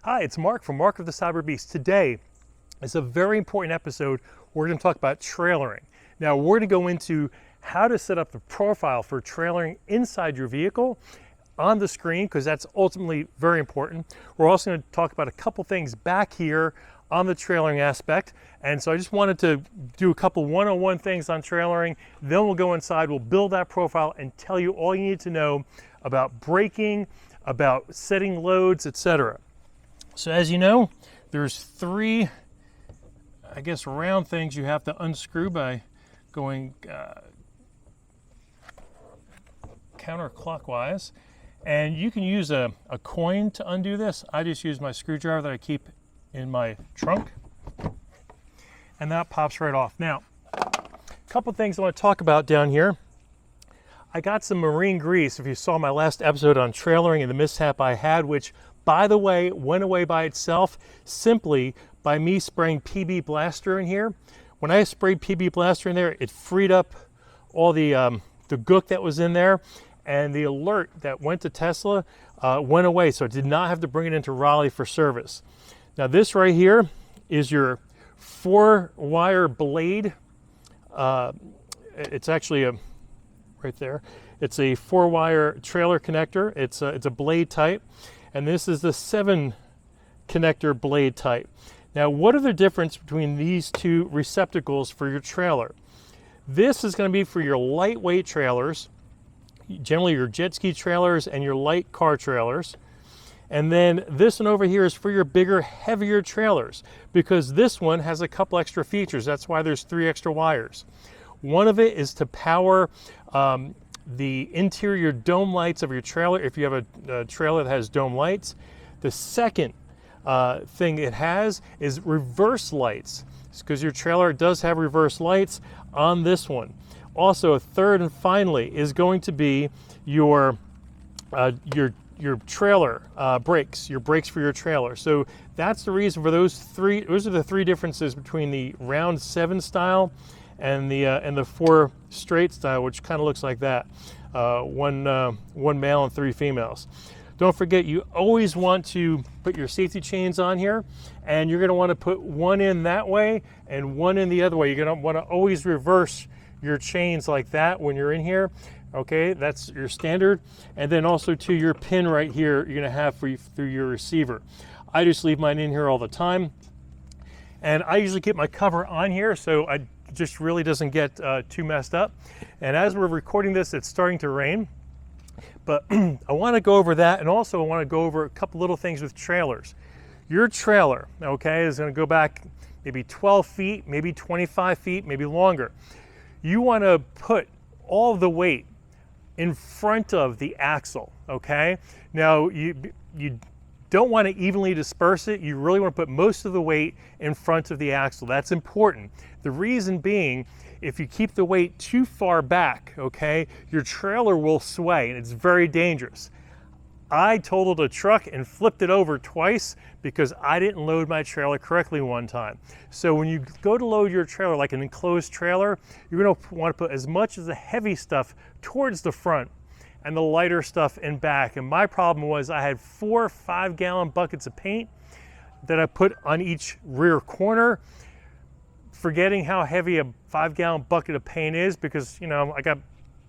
Hi, it's Mark from Mark of the Cyberbeast. Today is a very important episode. We're going to talk about trailering. Now, we're going to go into how to set up the profile for trailering inside your vehicle on the screen, because that's ultimately very important. We're also going to talk about a couple things back here on the trailering aspect. And so I just wanted to do a couple one-on-one things on trailering. Then we'll go inside, we'll build that profile and tell you all you need to know about braking, about setting loads, etc. So as you know, there's three, I guess, round things you have to unscrew by going counterclockwise. And you can use a coin to undo this. I just use my screwdriver that I keep in my trunk, and that pops right off. Now, a couple things I want to talk about down here. I got some marine grease, if you saw my last episode on trailering and the mishap I had, which, by the way, went away by itself simply by me spraying PB Blaster in here. When I sprayed PB Blaster in there, it freed up all the gook that was in there, and the alert that went to Tesla went away, so I did not have to bring it into Raleigh for service. Now this right here is your 4-wire blade. It's actually right there. It's a 4-wire trailer connector. It's a blade type, and this is the 7-connector blade type. Now, what are the difference between these two receptacles for your trailer? This is going to be for your lightweight trailers, generally your jet ski trailers and your light car trailers. And then this one over here is for your bigger, heavier trailers, because this one has a couple extra features. That's why there's 3 extra wires. One of it is to power the interior dome lights of your trailer if you have a trailer that has dome lights. The second thing it has is reverse lights, because your trailer does have reverse lights on this one. Also, third and finally is going to be your trailer brakes, your brakes for your trailer. So that's the reason for those three. Those are the 3 differences between the round 7 style and the 4 straight style, which kind of looks like that. One male and 3 females. Don't forget, you always want to put your safety chains on here, and you're going to want to put one in that way and one in the other way. You're going to want to always reverse your chains like that when you're in here. Okay, that's your standard. And then also to your pin right here, you're going to have through your receiver. I just leave mine in here all the time, and I usually keep my cover on here so it just really doesn't get too messed up. And as we're recording this, it's starting to rain. But I want to go over that, and also I want to go over a couple little things with trailers. Your trailer, okay, is going to go back maybe 12 feet, maybe 25 feet, maybe longer. You want to put all of the weight in front of the axle, okay? Now, you don't want to evenly disperse it. You really want to put most of the weight in front of the axle. That's important. The reason being, if you keep the weight too far back, okay, your trailer will sway, and it's very dangerous. I totaled a truck and flipped it over twice because I didn't load my trailer correctly one time. So when you go to load your trailer, like an enclosed trailer, you're going to want to put as much of the heavy stuff towards the front and the lighter stuff in back. And my problem was I had 4 5-gallon buckets of paint that I put on each rear corner, forgetting how heavy a 5-gallon bucket of paint is, because, you know, I got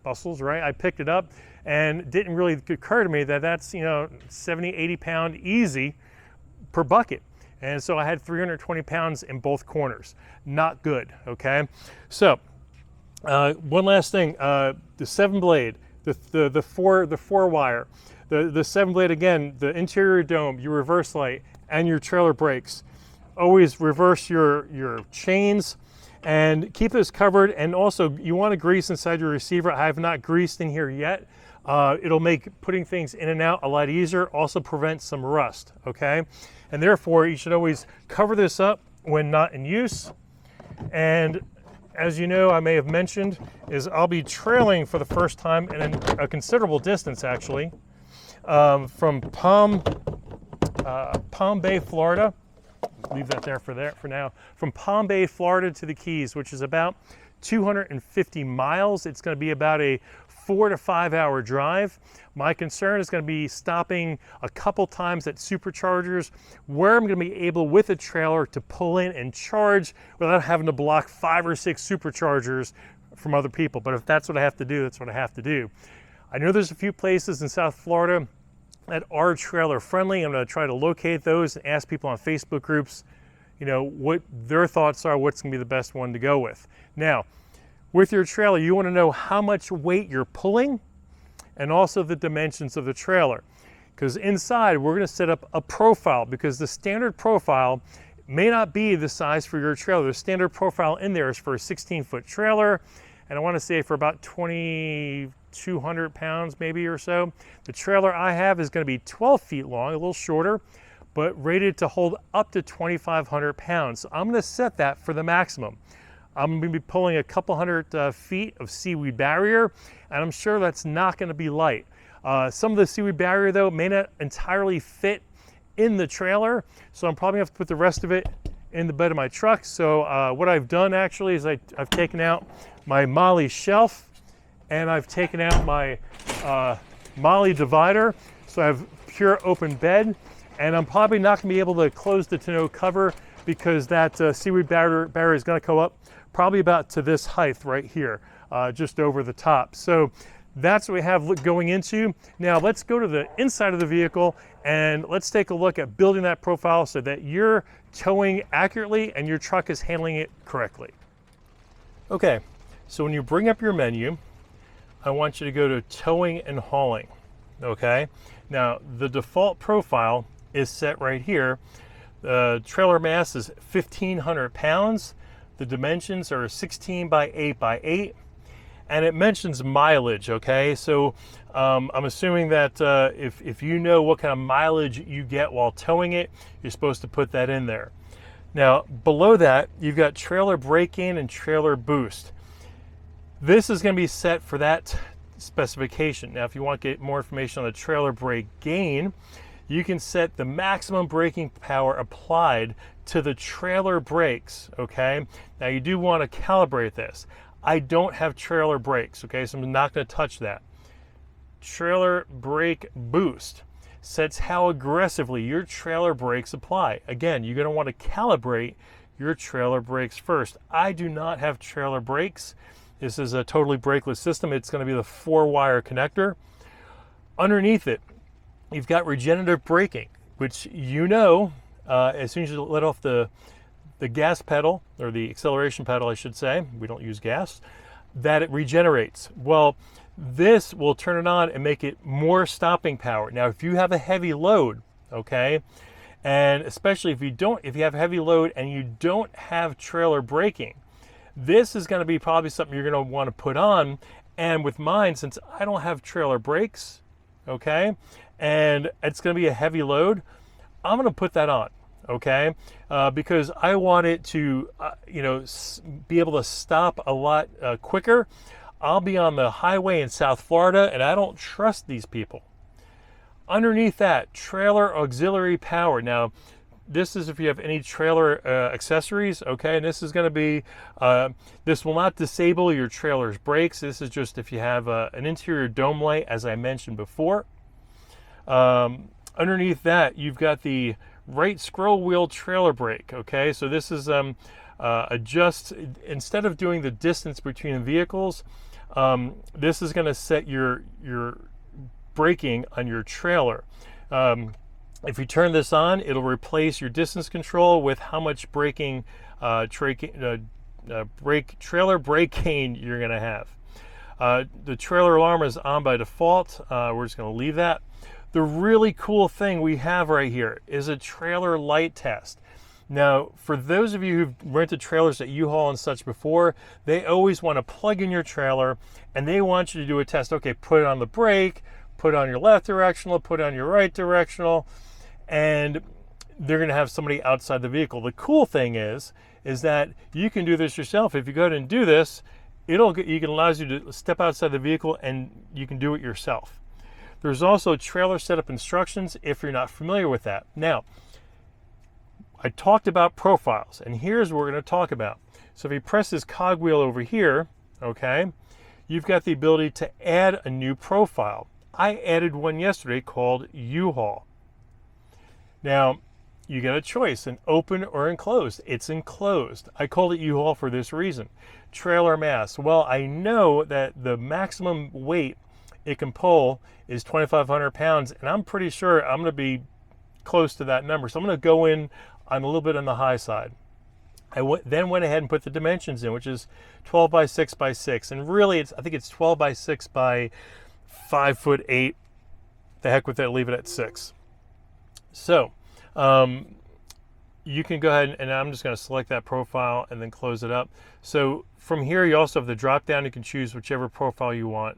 bustles, right? I picked it up, and it didn't really occur to me that that's, you know, 70, 80 pound easy per bucket. And so I had 320 pounds in both corners. Not good, okay? So one last thing, the 7-blade, the 4-wire, the 7-blade, again, the interior dome, your reverse light, and your trailer brakes. Always reverse your chains and keep this covered. And also, you want to grease inside your receiver. I have not greased in here yet. It'll make putting things in and out a lot easier, also prevent some rust, okay? And therefore, you should always cover this up when not in use. And as you know, I may have mentioned, is I'll be trailing for the first time in a considerable distance, actually, from Palm Bay, Florida. Leave that there for now. From Palm Bay, Florida to the Keys, which is about 250 miles. It's going to be about a 4 to 5 hour drive. My concern is going to be stopping a couple times at superchargers where I'm going to be able with a trailer to pull in and charge without having to block 5 or 6 superchargers from other people. But if that's what I have to do, that's what I have to do. I know there's a few places in South Florida that are trailer friendly. I'm going to try to locate those and ask people on Facebook groups, you know, what their thoughts are, what's going to be the best one to go with. Now, with your trailer, you want to know how much weight you're pulling and also the dimensions of the trailer. Because inside, we're going to set up a profile, because the standard profile may not be the size for your trailer. The standard profile in there is for a 16-foot trailer, and I want to say for about 2,200 pounds maybe or so. The trailer I have is going to be 12 feet long, a little shorter, but rated to hold up to 2,500 pounds. So I'm going to set that for the maximum. I'm going to be pulling a couple hundred feet of seaweed barrier, and I'm sure that's not going to be light. Some of the seaweed barrier, though, may not entirely fit in the trailer, so I'm probably going to have to put the rest of it in the bed of my truck. So what I've done actually is I've taken out my MOLLE shelf, and I've taken out my MOLLE divider, so I have pure open bed, and I'm probably not going to be able to close the tonneau cover because that seaweed barrier is going to go up probably about to this height right here, just over the top. So that's what we have going into. Now let's go to the inside of the vehicle and let's take a look at building that profile so that you're towing accurately and your truck is handling it correctly. Okay, so when you bring up your menu, I want you to go to towing and hauling, okay? Now the default profile is set right here. The trailer mass is 1,500 pounds. The dimensions are 16 by 8 by 8, and it mentions mileage, okay? So I'm assuming that if you know what kind of mileage you get while towing it, you're supposed to put that in there. Now, below that, you've got trailer break-in and trailer boost. This is going to be set for that specification. Now, if you want to get more information on the trailer brake gain, you can set the maximum braking power applied to the trailer brakes, okay? Now you do want to calibrate this. I don't have trailer brakes, okay, so I'm not going to touch that. Trailer brake boost sets how aggressively your trailer brakes apply. Again, you're going to want to calibrate your trailer brakes first. I do not have trailer brakes. This is a totally brakeless system. It's going to be the 4-wire connector. Underneath it, you've got regenerative braking, which you know, as soon as you let off the gas pedal, or the acceleration pedal, I should say, we don't use gas, that it regenerates. Well, this will turn it on and make it more stopping power. Now, if you have a heavy load, okay, and especially if you have heavy load and you don't have trailer braking, this is going to be probably something you're going to want to put on. And with mine, since I don't have trailer brakes, okay, and it's going to be a heavy load, I'm going to put that on, okay, because I want it to, be able to stop a lot quicker. I'll be on the highway in South Florida, and I don't trust these people. Underneath that, trailer auxiliary power. Now, this is if you have any trailer accessories, okay, and this is going to be, this will not disable your trailer's brakes. This is just if you have an interior dome light, as I mentioned before. Underneath that, you've got the right scroll wheel trailer brake, okay? So this is adjust, instead of doing the distance between vehicles, this is going to set your braking on your trailer. If you turn this on, it'll replace your distance control with how much trailer brake gain you're going to have. The trailer alarm is on by default. We're just going to leave that. The really cool thing we have right here is a trailer light test. Now, for those of you who've rented trailers at U-Haul and such before, they always want to plug in your trailer and they want you to do a test. Okay, put it on the brake, put it on your left directional, put it on your right directional, and they're going to have somebody outside the vehicle. The cool thing is that you can do this yourself. If you go ahead and do this, it allows you to step outside the vehicle and you can do it yourself. There's also trailer setup instructions if you're not familiar with that. Now, I talked about profiles, and here's what we're going to talk about. So if you press this cogwheel over here, okay, you've got the ability to add a new profile. I added one yesterday called U-Haul. Now, you get a choice, an open or enclosed. It's enclosed. I called it U-Haul for this reason. Trailer mass. Well, I know that the maximum weight it can pull is 2,500 pounds, and I'm pretty sure I'm going to be close to that number. So I'm going to go in on a little bit on the high side. Then went ahead and put the dimensions in, which is 12 by 6 by 6. And really, I think it's 12 by 6 by 5'8". The heck with it, leave it at 6. So you can go ahead and I'm just going to select that profile and then close it up. So from here, you also have the drop down. You can choose whichever profile you want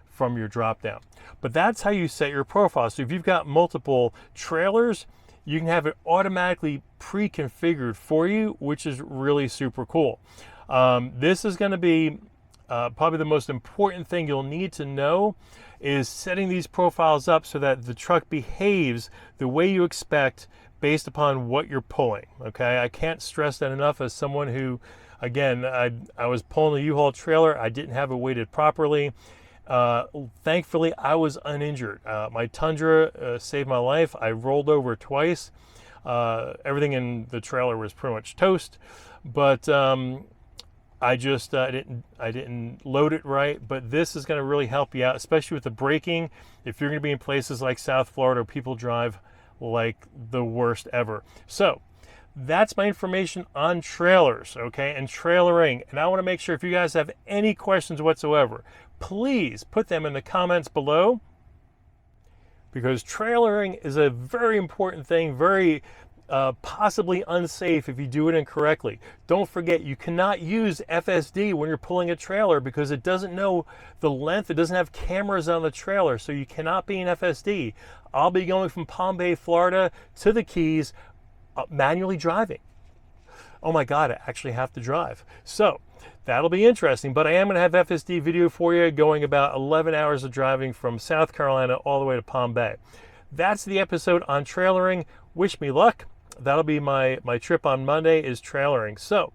from your drop down. But that's how you set your profile. So if you've got multiple trailers, you can have it automatically pre-configured for you, which is really super cool. This is going to be probably the most important thing you'll need to know is setting these profiles up so that the truck behaves the way you expect based upon what you're pulling. Okay, I can't stress that enough as someone who, again, I was pulling a U-Haul trailer. I didn't have it weighted properly. Thankfully, I was uninjured. My Tundra saved my life. I rolled over twice. Everything in the trailer was pretty much toast, but I didn't load it right. But this is going to really help you out, especially with the braking. If you're going to be in places like South Florida, people drive like the worst ever. So that's my information on trailers, okay, and trailering. And I want to make sure if you guys have any questions whatsoever, please put them in the comments below, because trailering is a very important thing, very possibly unsafe if you do it incorrectly. Don't forget, you cannot use FSD when you're pulling a trailer because it doesn't know the length. It doesn't have cameras on the trailer, so you cannot be in FSD. I'll be going from Palm Bay, Florida to the Keys manually driving. Oh my God, I actually have to drive. So that'll be interesting, but I am going to have FSD video for you going about 11 hours of driving from South Carolina all the way to Palm Bay. That's the episode on trailering. Wish me luck. That'll be my trip on Monday is trailering. So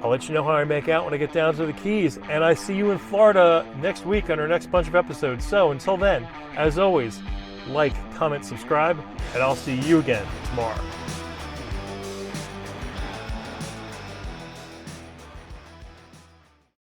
I'll let you know how I make out when I get down to the Keys, and I see you in Florida next week on our next bunch of episodes. So until then, as always, like, comment, subscribe, and I'll see you again tomorrow.